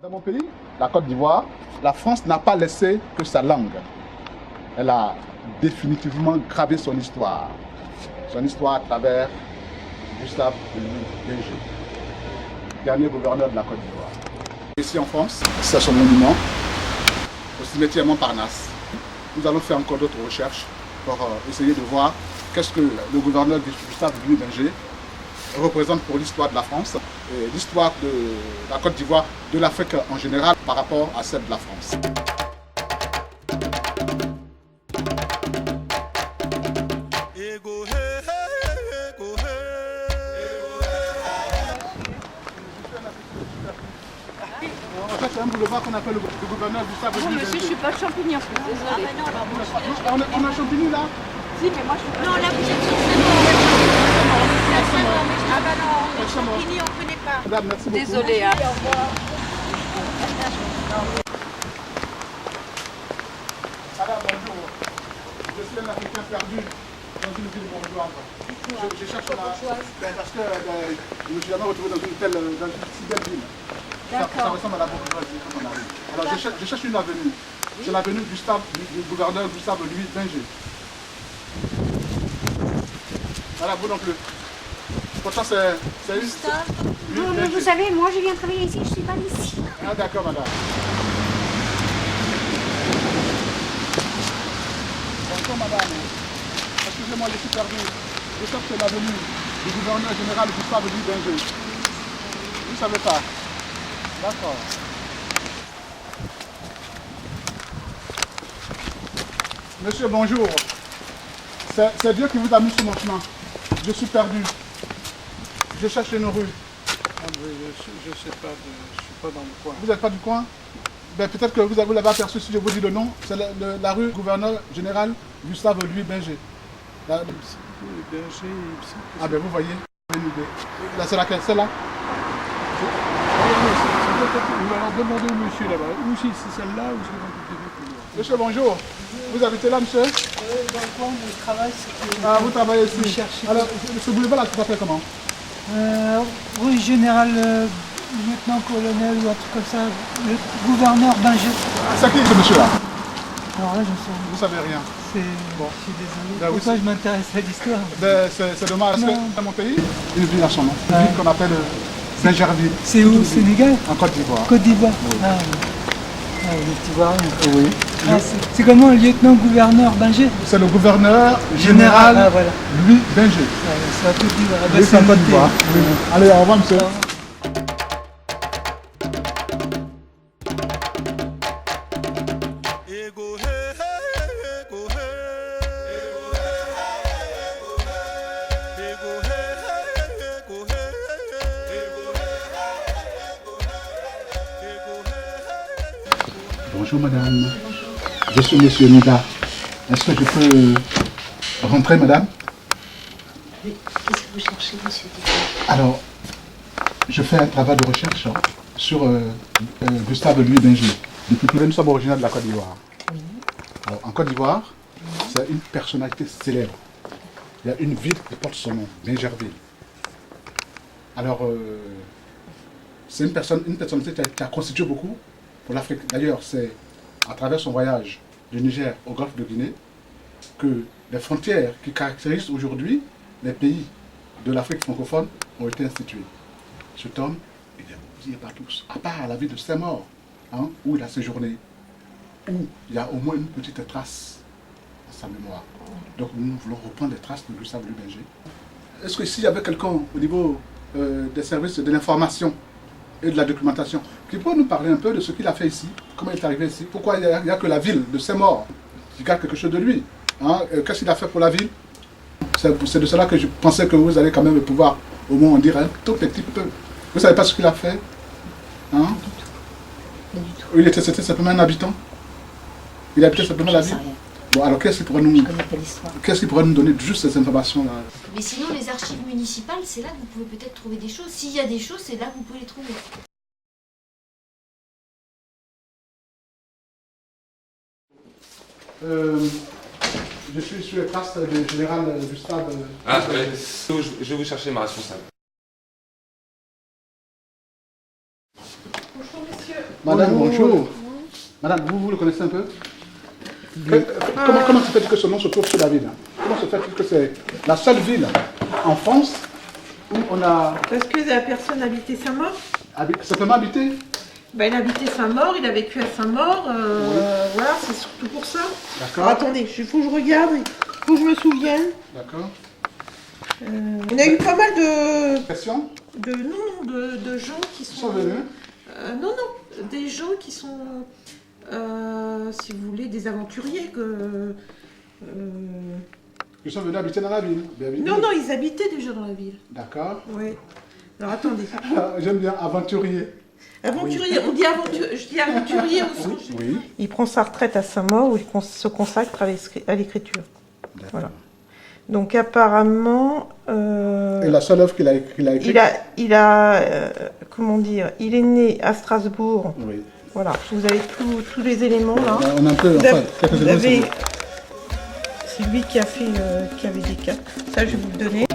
Dans mon pays, la Côte d'Ivoire, la France n'a pas laissé que sa langue. Elle a définitivement gravé son histoire. Son histoire à travers Gustave Louis, dernier gouverneur de la Côte d'Ivoire. Ici en France, c'est son monument, au cimetière Montparnasse. Nous allons faire encore d'autres recherches pour essayer de voir qu'est-ce que le gouverneur Gustave Louis représente pour l'histoire de la France, et l'histoire de la Côte d'Ivoire, de l'Afrique en général par rapport à celle de la France. En fait, c'est un boulevard qu'on appelle le gouverneur Gustave Louis. Non, monsieur, je suis pas de Champigny, désolé. On a Champigny là? Si, mais moi je suis pas. Non, là vous êtes sur Ah bah non, Champigny on ne connaît pas. Madame, merci beaucoup. Désolée. Hein. Madame, bonjour. Je suis un Africain perdu dans une ville bourgeoise. Je cherche parce que je me suis jamais retrouvé dans une si belle ville. Ça ressemble à la bourgeoisie comme on arrive. Alors je cherche une avenue. C'est l'avenue du gouverneur Gustave Louis Binger. Voilà, vous non plus. Pourtant c'est Gustave. Non, mais vous savez, moi je viens travailler ici, je suis pas d'ici. Ah d'accord, madame. Bonjour madame. Excusez-moi, je suis perdu. Je cherche l'avenue du gouverneur général Gustave Louis Binger. Vous ne savez pas? D'accord. Monsieur, bonjour. C'est Dieu qui vous a mis sur mon chemin. Je suis perdu. Je cherche une rue. Je ne sais pas, je ne suis pas dans le coin. Vous n'êtes pas du coin? Ben, peut-être que vous l'avez aperçu si je vous dis le nom. C'est la rue gouverneur général Gustave Louis Binger. Berger, Ah ben vous voyez, une idée. Là, c'est laquelle? Celle-là? alors demandez au monsieur là-bas, ou si c'est celle-là, ou c'est dans le TV plus loin. Monsieur, bonjour. Vous habitez là, monsieur? Dans le coin où je travaille, c'est Ah, vous travaillez ici. chercher. Alors, ce boulevard-là, tu t'appelles comment? Rue Général lieutenant-colonel ou un truc comme ça, le gouverneur Binger. Ah, c'est qui ce monsieur-là? Alors là, je sais, Vous savez rien. bon. Je suis désolé. Ben oui, Pourquoi je m'intéresse à l'histoire? Ben, c'est dommage. Parce que Non. dans mon pays, une ville a son nom. Une ville qu'on appelle Bingerville. C'est où? Au Sénégal? En Côte d'Ivoire. Côte d'Ivoire. Oui. Ah, les Ivoiriens. Oui. Ah, c'est comment le lieutenant-gouverneur Binger? C'est le gouverneur général Ah, voilà. Louis Binger. Ah, c'est à Côte d'Ivoire. Ah, bah, Oui, c'est en Côte noté. d'Ivoire. Oui. Allez, au revoir, monsieur. Bonjour madame. Je suis monsieur Nida. Est-ce que je peux rentrer madame? Oui, qu'est-ce que vous cherchez, monsieur Didot? Alors, je fais un travail de recherche sur Gustave Louis Binger. Depuis que nous sommes originaires de la Côte d'Ivoire. Oui. Alors, en Côte d'Ivoire, c'est une personnalité célèbre. Il y a une ville qui porte son nom, Bingerville. Alors, c'est une personnalité qui a constitué beaucoup pour l'Afrique. D'ailleurs, c'est à travers son voyage du Niger au Golfe de Guinée que les frontières qui caractérisent aujourd'hui les pays de l'Afrique francophone ont été instituées. Cet homme, il n'y a pas tous, à part la ville de Saint-Maur, hein, où il a séjourné, où il y a au moins une petite trace à sa mémoire. Donc nous voulons reprendre les traces de Gustave Louis Binger. Est-ce que s'il y avait quelqu'un au niveau des services de l'information et de la documentation qui pourrait nous parler un peu de ce qu'il a fait ici, comment il est arrivé ici, pourquoi il n'y a que la ville de Saint-Maur qui garde quelque chose de lui, hein, qu'est-ce qu'il a fait pour la ville? C'est de cela que je pensais que vous allez quand même pouvoir au moins en dire un tout petit peu. Vous ne savez pas ce qu'il a fait, hein? C'était simplement un habitant. Il habitait simplement la ville. Bon, alors qu'est-ce qu'il pourrait nous donner juste ces informations-là? Mais sinon, les archives municipales, c'est là que vous pouvez peut-être trouver des choses. S'il y a des choses, c'est là que vous pouvez les trouver. Je suis sur les traces du général Gustave. Ah, je vais vous chercher ma responsable. Bonjour, messieurs. Madame, bonjour. Madame, vous le connaissez un peu? Comment se fait-il que ce nom se trouve sur la ville? Comment se fait-il que c'est la seule ville en France où on a Parce que la personne habitait Saint-Maur. simplement habité? Ben, il habitait Saint-Maur, il a vécu à Saint-Maur. Voilà, c'est surtout pour ça. D'accord. Alors, attendez, il faut que je regarde, il faut que je me souvienne. D'accord. On a eu pas mal de Question? de gens qui Ils sont... sont venus? non, des gens qui sont, si vous voulez, des aventuriers. Ils sont venus habiter dans la ville. Non, ils habitaient déjà dans la ville. D'accord. Oui. Alors attendez. J'aime bien aventurier. Aventurier, on dit aventurier, je dis aventurier aussi. Oui. Il prend sa retraite à Saint-Maur où il se consacre à l'écriture. Voilà. Donc apparemment... Et la seule œuvre qu'il a écrite? Il a comment dire, il est né à Strasbourg. Oui. Voilà, vous avez tous les éléments là. On a un peu, enfin, quelques éléments. C'est lui qui avait des cas. Ça, je vais vous le donner.